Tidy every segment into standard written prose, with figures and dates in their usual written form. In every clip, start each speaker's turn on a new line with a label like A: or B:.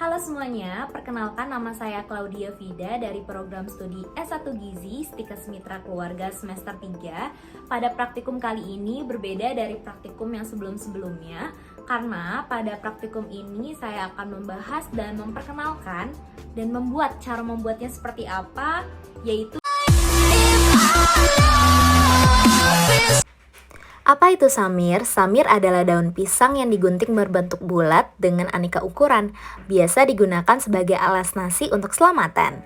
A: Halo semuanya, perkenalkan nama saya Claudia Vida dari program studi S1 Gizi Stikes Mitra Keluarga semester 3. Pada praktikum kali ini berbeda dari praktikum yang sebelum-sebelumnya, karena pada praktikum ini saya akan membahas dan memperkenalkan dan membuat cara membuatnya seperti apa, yaitu
B: Apa itu samir? Samir adalah daun pisang yang digunting berbentuk bulat dengan aneka ukuran. Biasa digunakan sebagai alas nasi untuk selamatan.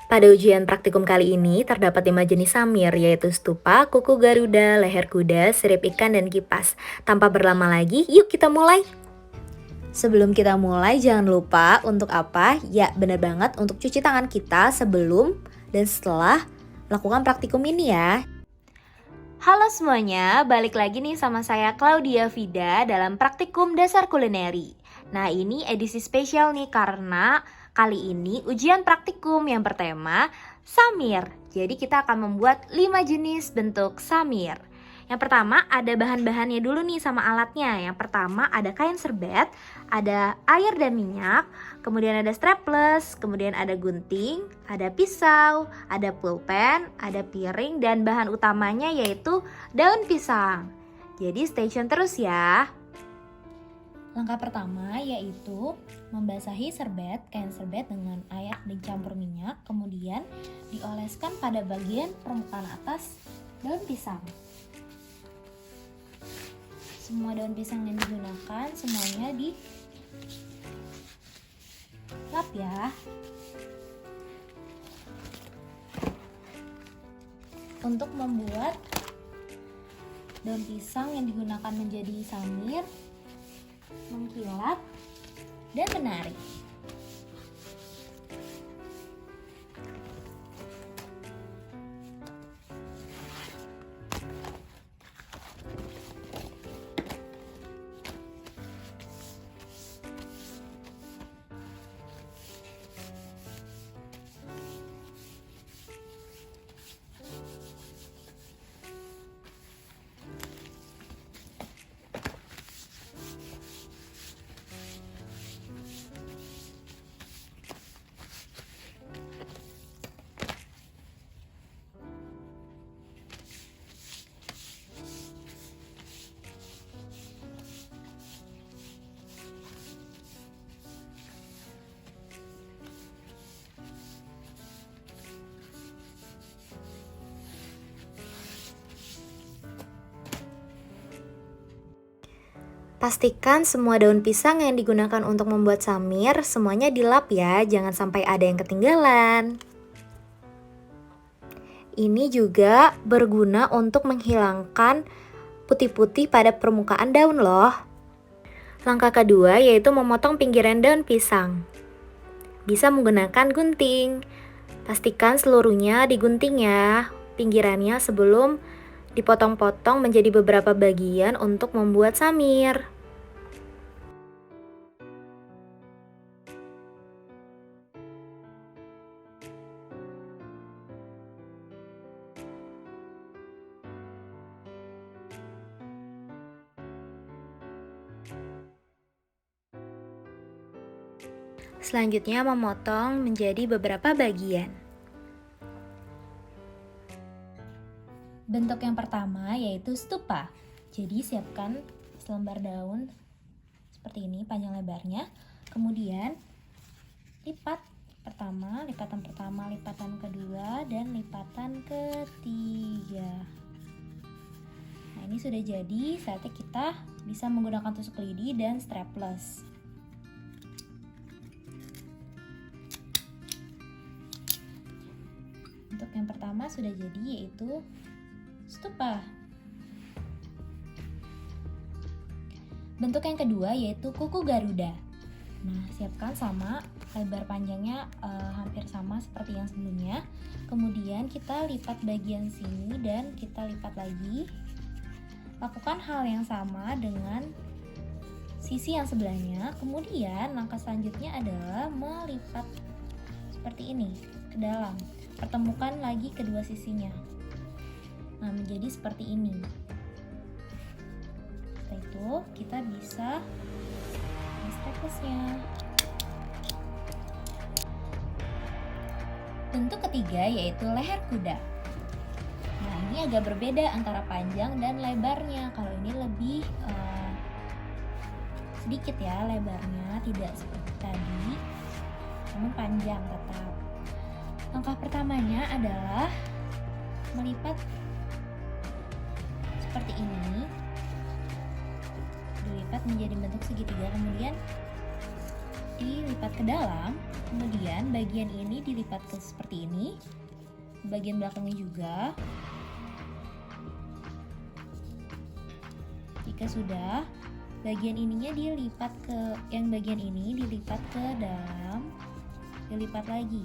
B: Pada ujian praktikum kali ini terdapat 5 jenis samir, yaitu stupa, kuku garuda, leher kuda, sirip ikan, dan kipas. Tanpa berlama lagi, yuk kita mulai! Sebelum kita mulai, jangan lupa untuk apa? Ya, benar banget, untuk cuci tangan kita sebelum dan setelah melakukan praktikum ini ya.
A: Halo semuanya, balik lagi nih sama saya Claudia Vida dalam praktikum dasar kulineri. Nah, ini edisi spesial nih karena kali ini ujian praktikum yang bertema samir. Jadi kita akan membuat 5 jenis bentuk samir. Yang pertama ada bahan-bahannya dulu nih sama alatnya. Yang pertama ada kain serbet, ada air dan minyak, kemudian ada strapless, kemudian ada gunting, ada pisau, ada pulpen, ada piring, dan bahan utamanya yaitu daun pisang. Jadi stay tune terus ya.
B: Langkah pertama yaitu membasahi kain serbet dengan air dicampur minyak, kemudian dioleskan pada bagian permukaan atas daun pisang. Semua daun pisang yang digunakan semuanya dilap ya. Untuk membuat daun pisang yang digunakan menjadi samir mengkilap dan menarik. Pastikan semua daun pisang yang digunakan untuk membuat samir semuanya dilap ya, jangan sampai ada yang ketinggalan. Ini juga berguna untuk menghilangkan putih-putih pada permukaan daun loh. Langkah kedua yaitu memotong pinggiran daun pisang. Bisa menggunakan gunting. Pastikan seluruhnya digunting ya, pinggirannya sebelum dipotong-potong menjadi beberapa bagian untuk membuat samir. Selanjutnya memotong menjadi beberapa bagian. Bentuk yang pertama yaitu stupa. Jadi siapkan selembar daun seperti ini panjang lebarnya. Kemudian lipatan pertama, lipatan kedua, dan lipatan ketiga. Nah, ini sudah jadi. Saatnya kita bisa menggunakan tusuk lidi dan strapless. Untuk yang pertama sudah jadi, yaitu stupa. Bentuk yang kedua yaitu kuku garuda. Nah, siapkan sama, lebar panjangnya hampir sama seperti yang sebelumnya. Kemudian kita lipat bagian sini dan kita lipat lagi. Lakukan hal yang sama dengan sisi yang sebelahnya. Kemudian langkah selanjutnya adalah melipat seperti ini ke dalam. Pertemukan lagi kedua sisinya. Nah, menjadi seperti ini. Setelah itu kita bisa straplessnya.
A: Bentuk ketiga yaitu leher kuda. Nah, ini agak berbeda antara panjang dan lebarnya. Kalau ini lebih sedikit ya lebarnya, tidak seperti tadi, namun panjang tetap. Langkah pertamanya adalah melipat seperti ini, dilipat menjadi bentuk segitiga, kemudian dilipat ke dalam, kemudian bagian ini dilipat ke seperti ini, bagian belakangnya juga. Jika sudah, bagian ininya dilipat ke, yang bagian ini dilipat ke dalam, dilipat lagi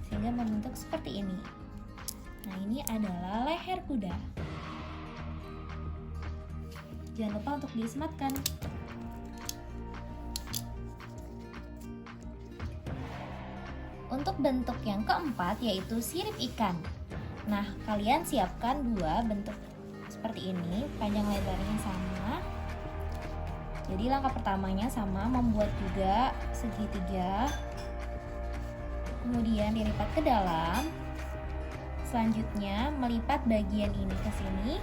A: sehingga membentuk seperti ini. Nah, ini adalah leher kuda. Jangan lupa untuk disematkan. Untuk bentuk yang keempat yaitu sirip ikan. Nah, kalian siapkan dua bentuk seperti ini, panjang lebarnya sama. Jadi langkah pertamanya sama, membuat juga segitiga, kemudian dilipat ke dalam. Selanjutnya melipat bagian ini ke sini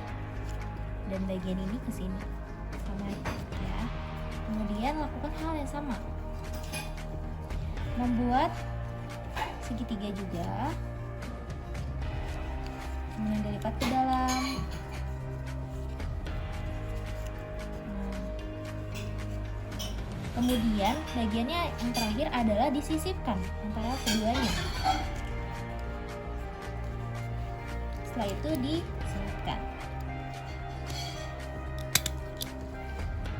A: dan bagian ini ke sini, sama ya. Kemudian lakukan hal yang sama, membuat segitiga juga, kemudian dilipat ke dalam. Kemudian bagiannya yang terakhir adalah disisipkan antara keduanya. Setelah itu diselipkan.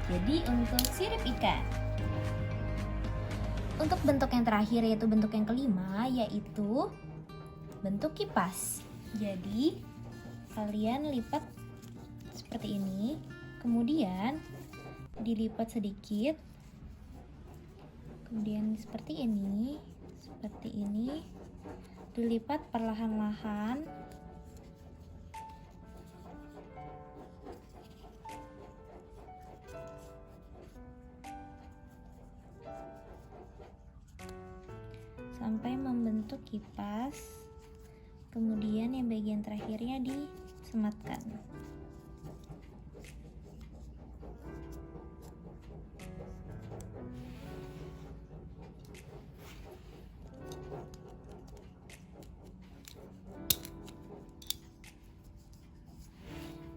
A: Jadi untuk sirip ikan. Untuk bentuk yang terakhir yaitu bentuk yang kelima, yaitu bentuk kipas. Jadi kalian lipat seperti ini, kemudian dilipat sedikit, kemudian seperti ini, dilipat perlahan-lahan. Sampai membentuk kipas, kemudian yang bagian terakhirnya disematkan.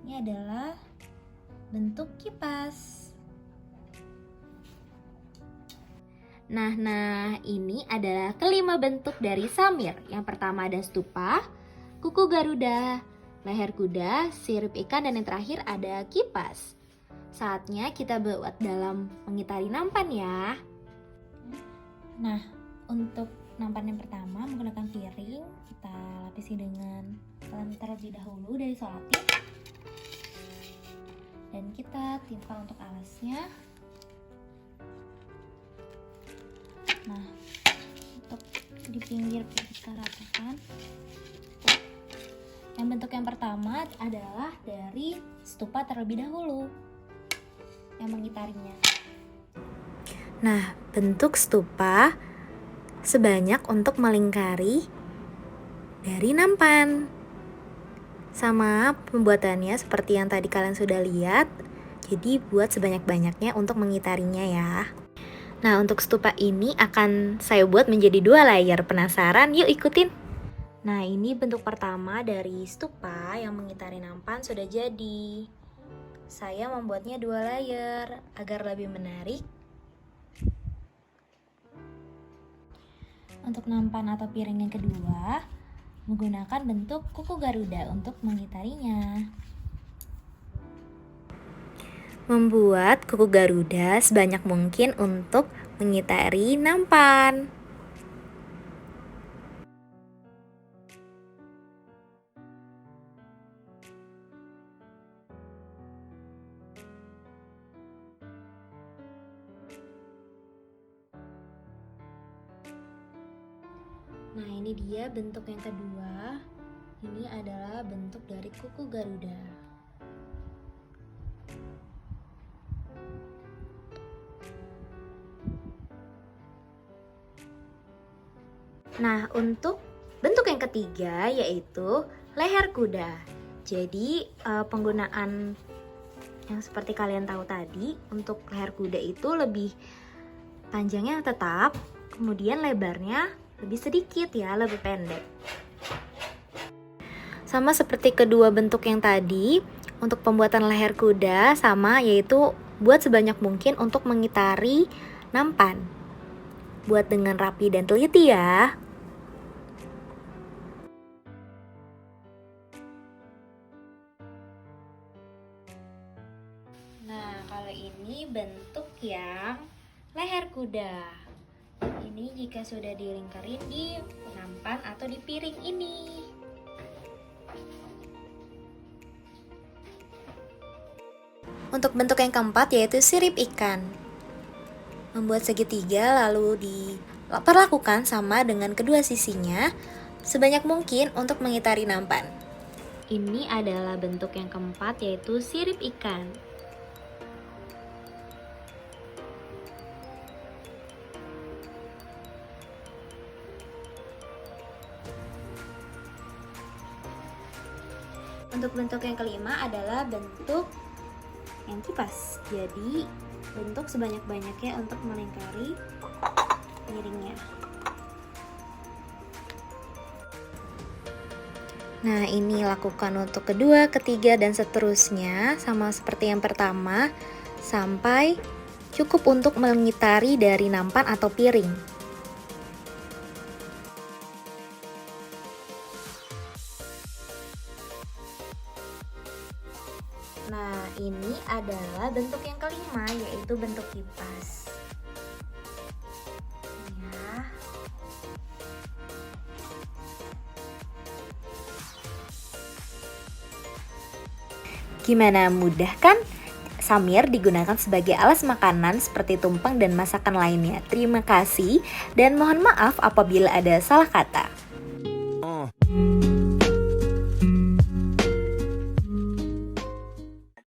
A: Ini adalah bentuk kipas. Nah, ini adalah kelima bentuk dari Samir. Yang pertama ada stupa, kuku Garuda, leher kuda, sirip ikan, dan yang terakhir ada kipas. Saatnya kita buat dalam mengitari nampan ya. Nah, untuk nampan yang pertama menggunakan piring, kita lapisi dengan lem terlebih dahulu dari selotip. Dan kita timpa untuk alasnya. Nah, untuk di pinggir kita ratakan. Yang bentuk yang pertama adalah dari stupa terlebih dahulu yang mengitarinya.
B: Nah, bentuk stupa sebanyak untuk melingkari dari nampan. Sama pembuatannya seperti yang tadi kalian sudah lihat. Jadi buat sebanyak-banyaknya untuk mengitarinya ya. Nah, untuk stupa ini akan saya buat menjadi 2 layer. Penasaran? Yuk ikutin. Nah, ini bentuk pertama dari stupa yang mengitari nampan sudah jadi. Saya membuatnya 2 layer agar lebih menarik.
A: Untuk nampan atau piring yang kedua, menggunakan bentuk kuku Garuda untuk mengitarinya.
B: Membuat kuku Garuda sebanyak mungkin untuk mengitari nampan. Nah, ini dia bentuk yang kedua. Ini adalah bentuk dari kuku Garuda.
A: Nah, untuk bentuk yang ketiga yaitu leher kuda. Jadi, penggunaan yang seperti kalian tahu tadi, untuk leher kuda itu lebih panjangnya tetap, kemudian lebarnya lebih sedikit ya, lebih pendek.
B: Sama seperti kedua bentuk yang tadi, untuk pembuatan leher kuda sama, yaitu buat sebanyak mungkin untuk mengitari nampan. Buat dengan rapi dan teliti ya.
A: Nah, kalau ini bentuk yang leher kuda. Ini jika sudah dilingkarin di nampan atau di piring ini.
B: Untuk bentuk yang keempat yaitu sirip ikan. Membuat segitiga lalu diperlakukan sama dengan kedua sisinya sebanyak mungkin untuk mengitari nampan.
A: Ini adalah bentuk yang keempat yaitu sirip ikan. Untuk bentuk yang kelima adalah bentuk yang kipas. Jadi bentuk sebanyak-banyaknya untuk melingkari piringnya.
B: Nah, ini lakukan untuk kedua, ketiga, dan seterusnya sama seperti yang pertama sampai cukup untuk mengitari dari nampan atau piring.
A: Nah, ini adalah bentuk yang kelima, yaitu bentuk kipas. Ya.
B: Gimana, mudah kan? Samir digunakan sebagai alas makanan seperti tumpeng dan masakan lainnya. Terima kasih dan mohon maaf apabila ada salah kata.